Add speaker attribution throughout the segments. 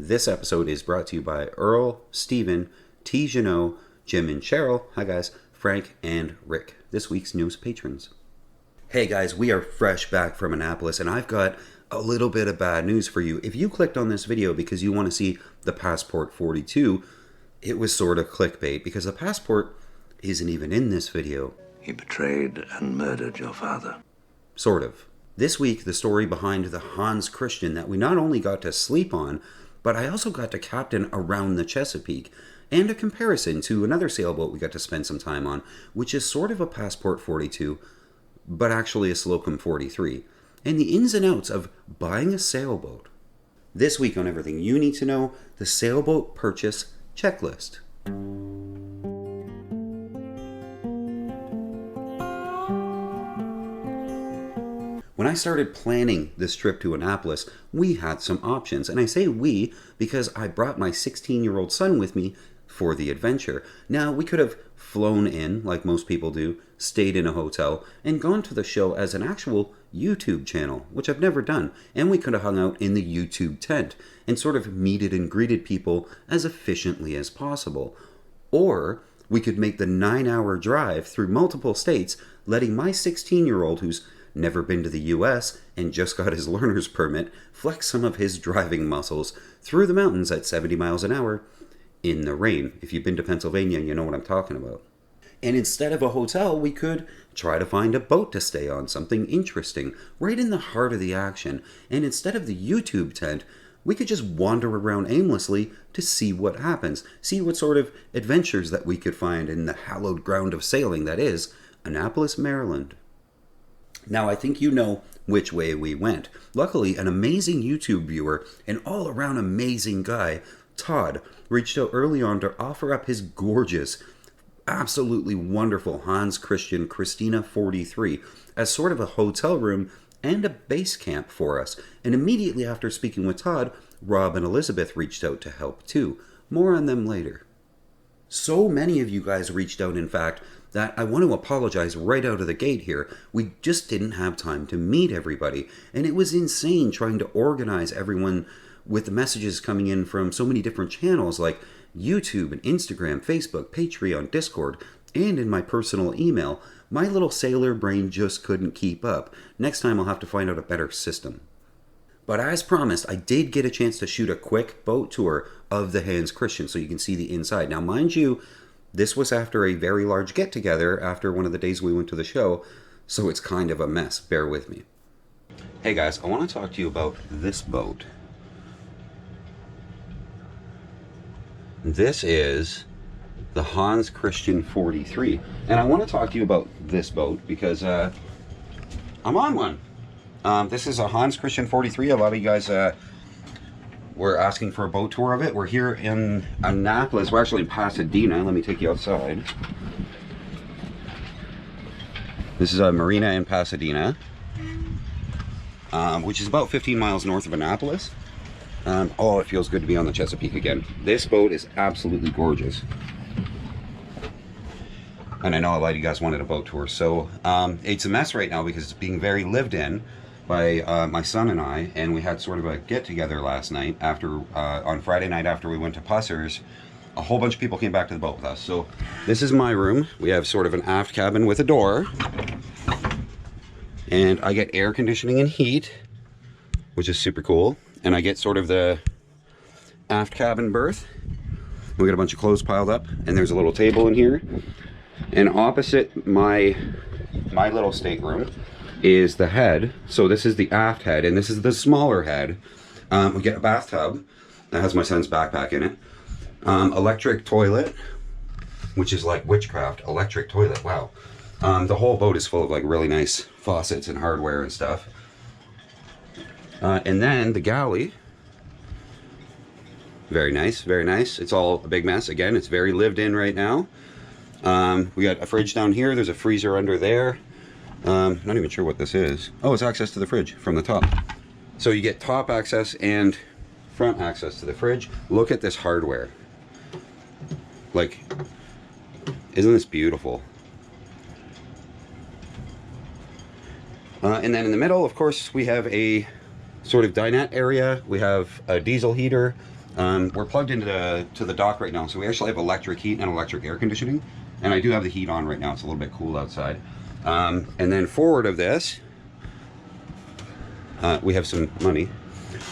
Speaker 1: This episode is brought to you by Earl, Stephen, T. Janot, Jim and Cheryl, hi guys, Frank and Rick, this week's newest patrons. Hey guys, we are fresh back from Annapolis and I've got a little bit of bad news for you. If you clicked on this video because you want to see the Passport 42, it was sort of clickbait because the passport isn't even in this video.
Speaker 2: He betrayed and murdered your father.
Speaker 1: Sort of. This week, the story behind the Hans Christian that we not only got to sleep on, but I also got to captain around the Chesapeake, and a comparison to another sailboat we got to spend some time on, which is sort of a Passport 42, but actually a Slocum 43, and the ins and outs of buying a sailboat. This week on Everything You Need to Know, the Sailboat Purchase Checklist. When I started planning this trip to Annapolis, we had some options. And I say we because I brought my 16-year-old son with me for the adventure. Now, we could have flown in, like most people do, stayed in a hotel, and gone to the show as an actual YouTube channel, which I've never done. And we could have hung out in the YouTube tent and sort of meted and greeted people as efficiently as possible. Or we could make the 9-hour drive through multiple states, letting my 16-year-old, who's never been to the US and just got his learner's permit, flex some of his driving muscles through the mountains at 70 miles an hour in the rain. If you've been to Pennsylvania, you know what I'm talking about. And instead of a hotel, we could try to find a boat to stay on, something interesting, right in the heart of the action. And instead of the YouTube tent, we could just wander around aimlessly to see what happens, see what sort of adventures that we could find in the hallowed ground of sailing that is Annapolis, Maryland. Now, I think you know which way we went. Luckily, an amazing YouTube viewer and all-around amazing guy, Todd, reached out early on to offer up his gorgeous, absolutely wonderful Hans Christian Christina 43 as sort of a hotel room and a base camp for us. And immediately after speaking with Todd, Rob and Elizabeth reached out to help too. More on them later. So many of you guys reached out, in fact, that I want to apologize right out of the gate here. We just didn't have time to meet everybody, and it was insane trying to organize everyone with the messages coming in from so many different channels like YouTube and Instagram, Facebook, Patreon, Discord, and in my personal email. My little sailor brain just couldn't keep up. Next time I'll have to find out a better system. But as promised, I did get a chance to shoot a quick boat tour of the Hans Christian so you can see the inside. Now, mind you, this was after a very large get-together after one of the days we went to the show, so it's kind of a mess. Bear with me. Hey guys, I want to talk to you about this boat. This is the Hans Christian 43. And I want to talk to you about this boat because I'm on one. This is a Hans Christian 43. A lot of you guys were asking for a boat tour of it. We're here in Annapolis. We're actually in Pasadena. Let me take you outside. This is a marina in Pasadena, which is about 15 miles north of Annapolis. Oh, it feels good to be on the Chesapeake again. This boat is absolutely gorgeous. And I know a lot of you guys wanted a boat tour. So it's a mess right now because it's being very lived in by my son and I, and we had sort of a get-together last night after on Friday night after we went to Pusser's. A whole bunch of people came back to the boat with us. So this is my room. We have sort of an aft cabin with a door, and I get air conditioning and heat, which is super cool. And I get sort of the aft cabin berth. We got a bunch of clothes piled up, and there's a little table in here. And opposite my little stateroom is the head. So this is the aft head, and this is the smaller head. We get a bathtub that has my son's backpack in it. Electric toilet, which is like witchcraft. Electric toilet, wow. The whole boat is full of like really nice faucets and hardware and stuff. And then the galley. Very nice, very nice. It's all a big mess. Again, it's very lived in right now. We got a fridge down here. There's a freezer under there. Not even sure what this is. Oh, it's access to the fridge from the top. So you get top access and front access to the fridge. Look at this hardware. Like, isn't this beautiful? And then in the middle, of course, we have a sort of dinette area. We have a diesel heater, We're plugged into the dock right now, so we actually have electric heat and electric air conditioning. And I do have the heat on right now. It's a little bit cool outside. And then forward of this, we have some money.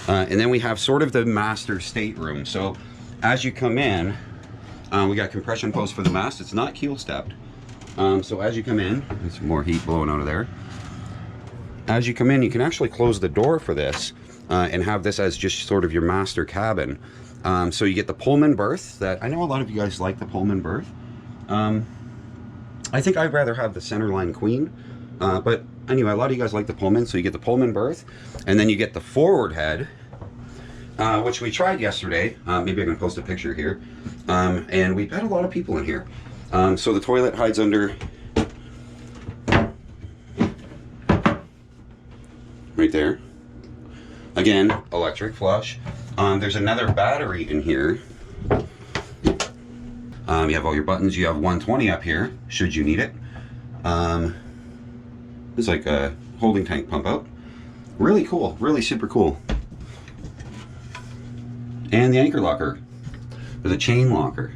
Speaker 1: And then we have sort of the master stateroom. So as you come in, we got compression posts for the mast. It's not keel stepped. So as you come in, there's some more heat blowing out of there. As you come in, you can actually close the door for this and have this as just sort of your master cabin. So you get the Pullman berth that I know a lot of you guys like the Pullman berth. I think I'd rather have the centerline queen, but anyway, a lot of you guys like the Pullman, so you get the Pullman berth, and then you get the forward head, which we tried yesterday. Maybe I can post a picture here. And we've had a lot of people in here. So the toilet hides under right there. Again, electric flush. There's another battery in here. You have all your buttons. You have 120 up here, should you need it. It's like a holding tank pump out. Really cool, really super cool. And the anchor locker, with a chain locker.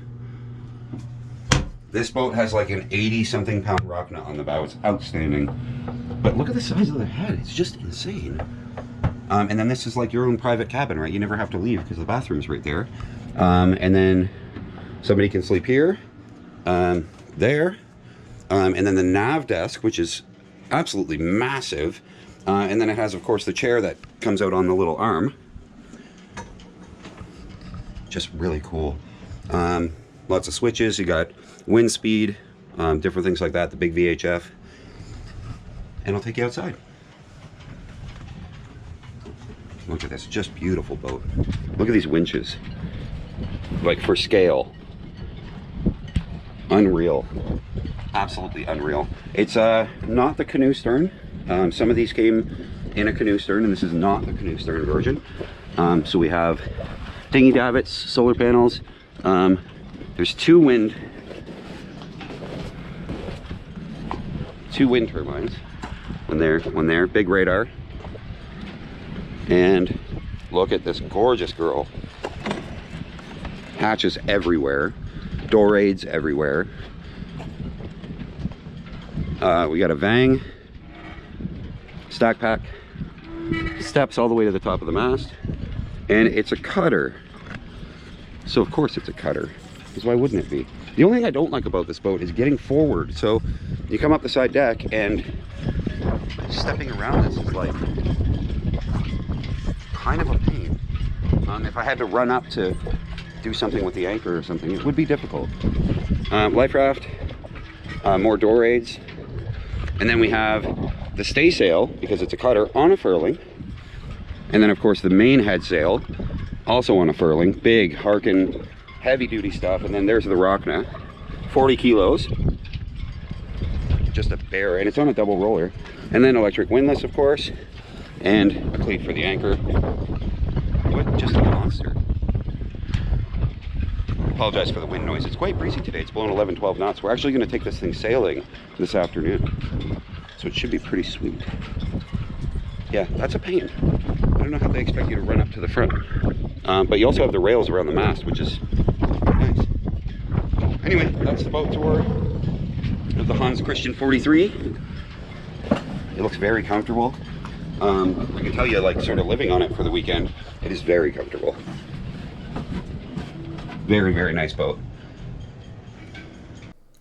Speaker 1: This boat has like an 80-something pound rock nut on the bow. It's outstanding. But look at the size of the head. It's just insane. And then this is like your own private cabin, right? You never have to leave because the bathroom's right there. And then somebody can sleep here, there. And then the nav desk, which is absolutely massive. And then it has, of course, the chair that comes out on the little arm. Just really cool. Lots of switches. You got wind speed, different things like that, the big VHF. And I'll take you outside. Look at this, just beautiful boat. Look at these winches, like for scale. Unreal, absolutely unreal. It's not the canoe stern. Some of these came in a canoe stern, and this is not the canoe stern version. So we have dinghy davits, solar panels. There's two wind turbines. One there, big radar. And look at this gorgeous girl. Hatches everywhere, door aids everywhere. We got a Vang stack pack, steps all the way to the top of the mast, and it's a cutter. So of course it's a cutter, because why wouldn't it be? The only thing I don't like about this boat is getting forward. So you come up the side deck and stepping around this is like kind of a pain. If I had to run up to do something with the anchor or something, it would be difficult. Life raft, more door aids, and then we have the stay sail, because it's a cutter, on a furling, and then of course the main head sail, also on a furling, big Harkin, heavy duty stuff, and then there's the Rockna, 40 kilos, just a bear, and it's on a double roller, and then electric windlass, of course, and a cleat for the anchor. What just a monster. Apologize for the wind noise. It's quite breezy today. It's blowing 11, 12 knots. We're actually going to take this thing sailing this afternoon, so it should be pretty sweet. Yeah, that's a pain. I don't know how they expect you to run up to the front, but you also have the rails around the mast, which is nice. Anyway, that's the boat tour of the Hans Christian 43. It looks very comfortable. I can tell you, like, sort of living on it for the weekend, it is very comfortable. Very, very nice boat.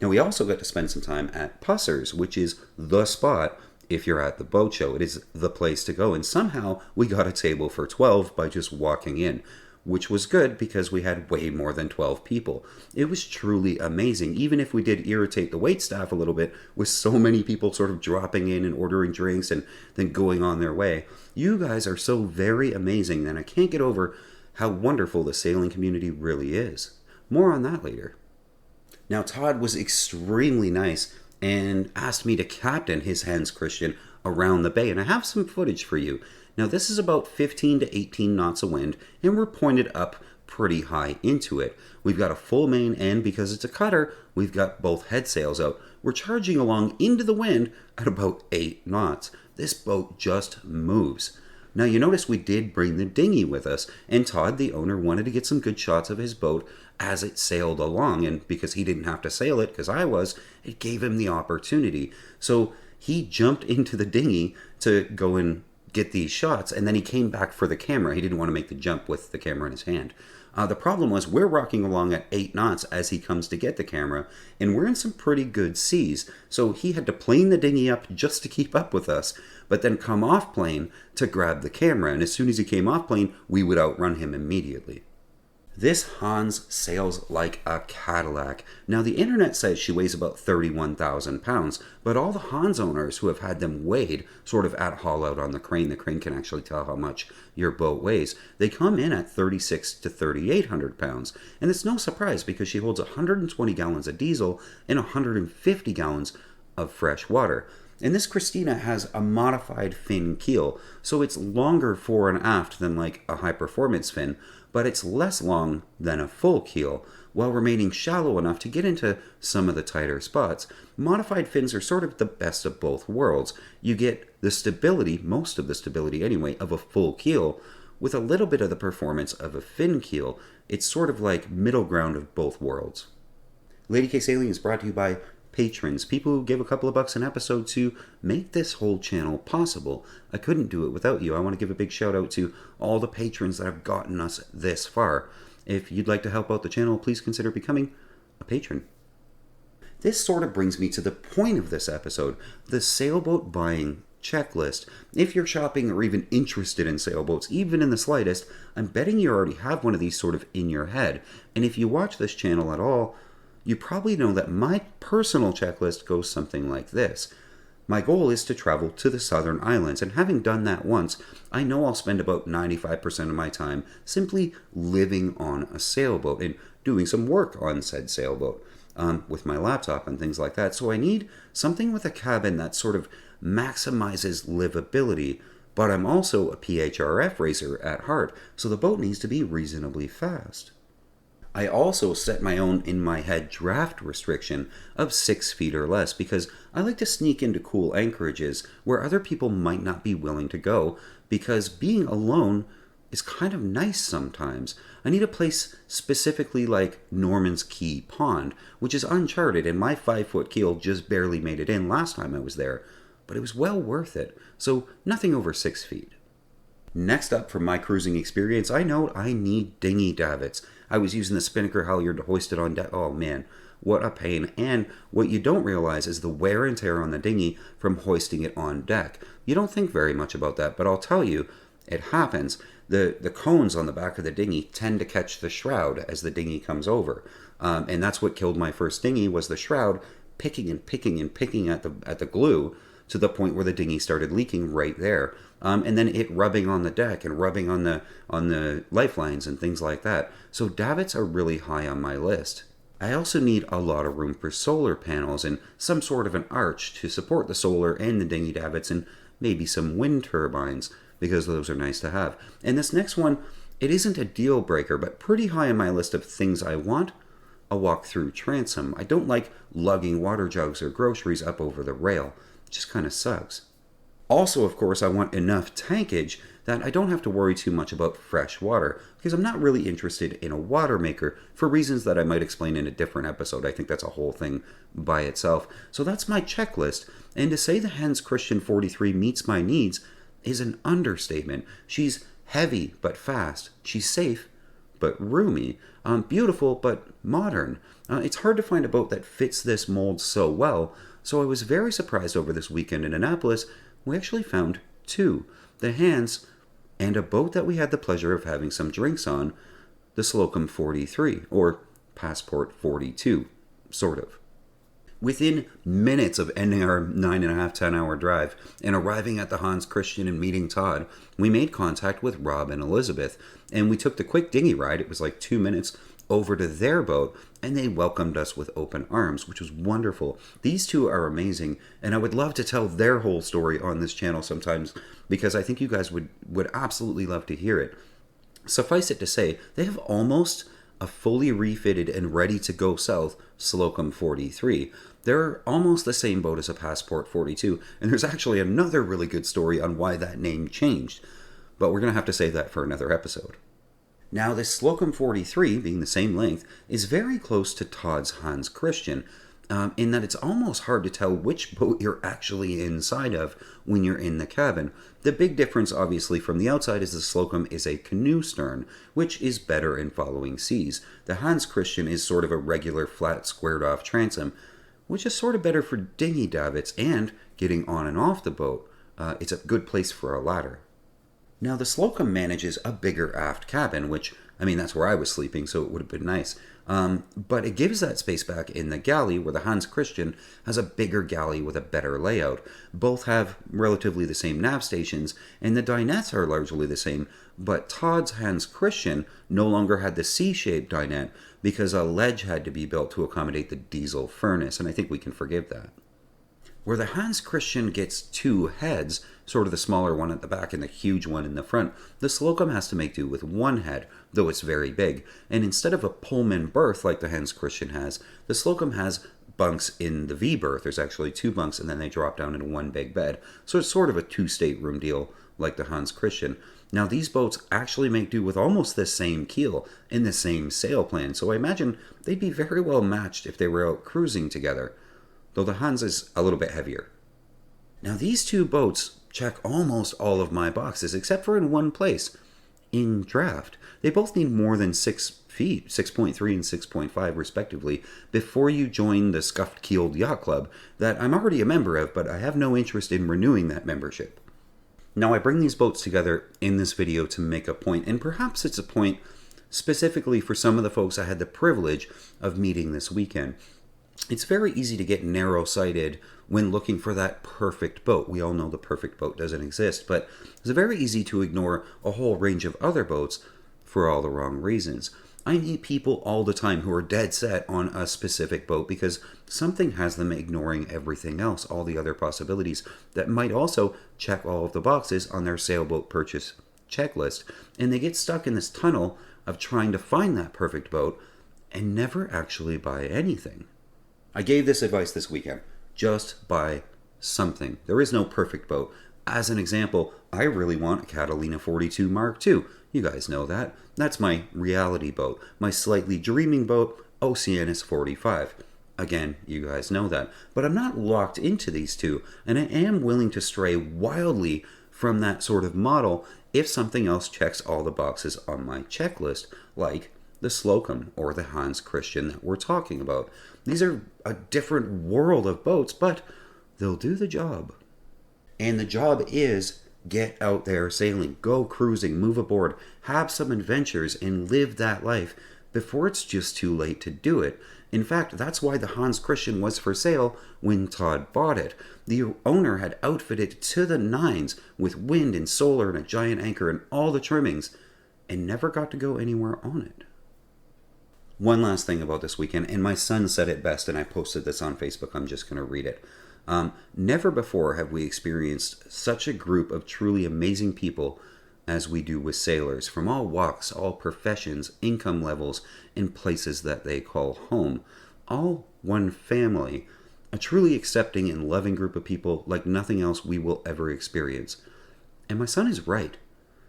Speaker 1: Now, we also got to spend some time at Pusser's, which is the spot if you're at the boat show. It is the place to go. And somehow we got a table for 12 by just walking in, which was good because we had way more than 12 people. It was truly amazing, even if we did irritate the waitstaff a little bit with so many people sort of dropping in and ordering drinks and then going on their way. You guys are so very amazing, and I can't get over how wonderful the sailing community really is. More on that later. Now, Todd was extremely nice and asked me to captain his Hans Christian around the bay, and I have some footage for you. Now, this is about 15 to 18 knots of wind, and we're pointed up pretty high into it. We've got a full main, and because it's a cutter, we've got both head sails out. We're charging along into the wind at about 8 knots. This boat just moves. Now you notice we did bring the dinghy with us, and Todd, the owner, wanted to get some good shots of his boat as it sailed along, and because he didn't have to sail it, because I was, it gave him the opportunity. So he jumped into the dinghy to go and get these shots, and then he came back for the camera. He didn't want to make the jump with the camera in his hand. The problem was we're rocking along at 8 knots as he comes to get the camera, and we're in some pretty good seas, so he had to plane the dinghy up just to keep up with us, but then come off plane to grab the camera, and as soon as he came off plane, we would outrun him immediately. This Hans sails like a Cadillac. Now, the internet says she weighs about 31,000 pounds, but all the Hans owners who have had them weighed, sort of at haul out on the crane can actually tell how much your boat weighs, they come in at 36 to 3,800 pounds. And it's no surprise because she holds 120 gallons of diesel and 150 gallons of fresh water. And this Christina has a modified fin keel, so it's longer fore and aft than like a high-performance fin, but it's less long than a full keel, while remaining shallow enough to get into some of the tighter spots. Modified fins are sort of the best of both worlds. You get the stability, most of the stability anyway, of a full keel, with a little bit of the performance of a fin keel. It's sort of like middle ground of both worlds. Lady K Sailing is brought to you by patrons, people who give a couple of bucks an episode to make this whole channel possible. I couldn't do it without you. I want to give a big shout out to all the patrons that have gotten us this far. If you'd like to help out the channel, please consider becoming a patron. This sort of brings me to the point of this episode, the sailboat buying checklist. If you're shopping or even interested in sailboats, even in the slightest, I'm betting you already have one of these sort of in your head. And if you watch this channel at all, you probably know that my personal checklist goes something like this. My goal is to travel to the southern islands, and having done that once, I know I'll spend about 95% of my time simply living on a sailboat and doing some work on said sailboat with my laptop and things like that. So I need something with a cabin that sort of maximizes livability, but I'm also a PHRF racer at heart, so the boat needs to be reasonably fast. I also set my own in my head draft restriction of 6 feet or less because I like to sneak into cool anchorages where other people might not be willing to go, because being alone is kind of nice sometimes. I need a place specifically like Norman's Key Pond, which is uncharted, and my 5-foot keel just barely made it in last time I was there, but it was well worth it, so nothing over 6 feet. Next up from my cruising experience, I know I need dinghy davits. I was using the spinnaker halyard to hoist it on deck. Oh man, what a pain. And what you don't realize is the wear and tear on the dinghy from hoisting it on deck. You don't think very much about that, but I'll tell you, it happens. The cones on the back of the dinghy tend to catch the shroud as the dinghy comes over. And that's what killed my first dinghy, was the shroud picking and picking and picking at the glue to the point where the dinghy started leaking right there. And then it rubbing on the deck and rubbing on the lifelines and things like that. So davits are really high on my list. I also need a lot of room for solar panels and some sort of an arch to support the solar and the dinghy davits, and maybe some wind turbines, because those are nice to have. And this next one, it isn't a deal breaker, but pretty high on my list of things I want: a walk-through transom. I don't like lugging water jugs or groceries up over the rail. It just kind of sucks. Also, of course, I want enough tankage that I don't have to worry too much about fresh water, because I'm not really interested in a water maker for reasons that I might explain in a different episode. I think that's a whole thing by itself. So that's my checklist, and to say the Hans Christian 43 meets my needs is an understatement. She's heavy but fast. She's safe but roomy. Beautiful but modern. It's hard to find a boat that fits this mold so well, so I was very surprised over this weekend in Annapolis. We actually found 2, the Hans, and a boat that we had the pleasure of having some drinks on, the Slocum 43, or Passport 42, sort of. Within minutes of ending our 9.5, 10-hour drive and arriving at the Hans Christian and meeting Todd, we made contact with Rob and Elizabeth, and we took the quick dinghy ride. It was like 2 minutes over to their boat, and they welcomed us with open arms, which was wonderful. These two are amazing, and I would love to tell their whole story on this channel sometimes, because I think you guys would absolutely love to hear it. Suffice it to say, they have almost a fully refitted and ready to go south Slocum 43. They're almost the same boat as a Passport 42, and there's actually another really good story on why that name changed. but we're going to have to save that for another episode. Now, this Slocum 43, being the same length, is very close to Todd's Hans Christian, in that it's almost hard to tell which boat you're actually inside of when you're in the cabin. The big difference, obviously, from the outside is the Slocum is a canoe stern, which is better in following seas. The Hans Christian is sort of a regular, flat, squared-off transom, which is sort of better for dinghy davits and getting on and off the boat. It's a good place for a ladder. Now, the Slocum manages a bigger aft cabin, which, that's where I was sleeping, so it would have been nice. But it gives that space back in the galley, where the Hans Christian has a bigger galley with a better layout. Both have relatively the same nav stations, and the dinettes are largely the same, but Todd's Hans Christian no longer had the C-shaped dinette because a ledge had to be built to accommodate the diesel furnace, and I think we can forgive that. Where the Hans Christian gets two heads, sort of the smaller one at the back and the huge one in the front, the Slocum has to make do with one head, though it's very big. And instead of a Pullman berth like the Hans Christian has, the Slocum has bunks in the V berth. There's actually two bunks, and then they drop down into one big bed. So it's sort of a two-stateroom deal like the Hans Christian. Now, these boats actually make do with almost the same keel in the same sail plan, so I imagine they'd be very well matched if they were out cruising together, though the Hans is a little bit heavier. Now, these two boats check almost all of my boxes, except for in one place, in draft. They both need more than 6 feet, 6.3 and 6.5 respectively, before you join the Scuffed-Keeled Yacht Club that I'm already a member of, but I have no interest in renewing that membership. Now, I bring these boats together in this video to make a point, and perhaps it's a point specifically for some of the folks I had the privilege of meeting this weekend. It's very easy to get narrow-sighted when looking for that perfect boat. We all know the perfect boat doesn't exist, but it's very easy to ignore a whole range of other boats for all the wrong reasons. I meet people all the time who are dead set on a specific boat because something has them ignoring everything else, all the other possibilities that might also check all of the boxes on their sailboat purchase checklist, and they get stuck in this tunnel of trying to find that perfect boat and never actually buy anything. I gave this advice this weekend. Just buy something. There is no perfect boat. As an example, I really want a Catalina 42 Mark II. You guys know that. That's my reality boat. My slightly dreaming boat, Oceanus 45. Again, you guys know that. But I'm not locked into these two, and I am willing to stray wildly from that sort of model if something else checks all the boxes on my checklist, like the Slocum or the Hans Christian that we're talking about. These are a different world of boats, but they'll do the job. And the job is get out there sailing, go cruising, move aboard, have some adventures, and live that life before it's just too late to do it. In fact, that's why the Hans Christian was for sale when Todd bought it. The owner had outfitted it to the nines with wind and solar and a giant anchor and all the trimmings, and never got to go anywhere on it. One last thing about this weekend, and my son said it best, and I posted this on Facebook. I'm just going to read it. Never before have we experienced such a group of truly amazing people as we do with sailors, from all walks, all professions, income levels, and places that they call home. All one family, a truly accepting and loving group of people like nothing else we will ever experience. And my son is right.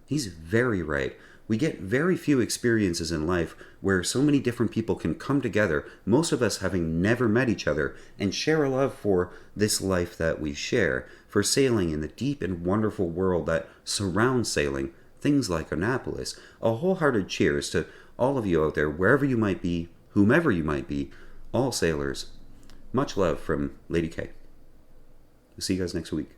Speaker 1: He's very right. We get very few experiences in life where so many different people can come together, most of us having never met each other, and share a love for this life that we share, for sailing in the deep and wonderful world that surrounds sailing, things like Annapolis. A wholehearted cheers to all of you out there, wherever you might be, whomever you might be, all sailors. Much love from Lady K. See you guys next week.